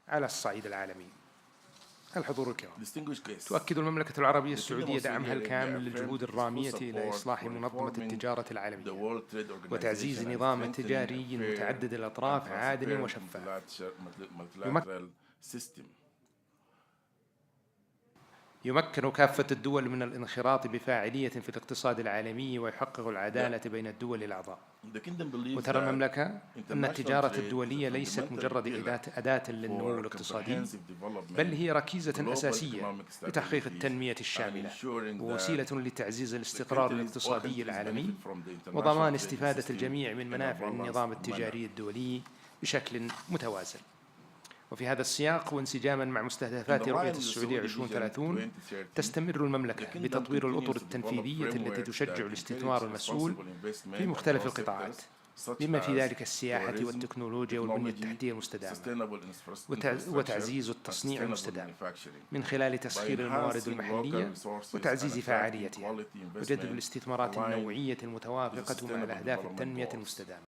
على الصعيد العالمي. الحضور الكرام، تؤكد المملكة العربية السعودية دعمها الكامل للجهود الرامية إلى إصلاح منظمة التجارة العالمية وتعزيز نظام تجاري متعدد الأطراف عادل وشفاف يمكن كافة الدول من الانخراط بفاعلية في الاقتصاد العالمي ويحقق العدالة بين الدول الأعضاء. وترى المملكة أن التجارة الدولية ليست مجرد أداة للنمو الاقتصادي، بل هي ركيزة أساسية لتحقيق التنمية الشاملة ووسيلة لتعزيز الاستقرار الاقتصادي العالمي وضمان استفادة الجميع من منافع النظام التجاري الدولي بشكل متوازن. وفي هذا السياق وانسجاما مع مستهدفات رؤية السعودية 2030 تستمر المملكة بتطوير الأطر التنفيذية التي تشجع الاستثمار المسؤول في مختلف القطاعات بما في ذلك السياحة والتكنولوجيا والبنية التحتية المستدامة وتعزيز التصنيع المستدام من خلال تسخير الموارد المحلية وتعزيز فاعليتها وجذب الاستثمارات النوعية المتوافقة مع أهداف التنمية المستدامة.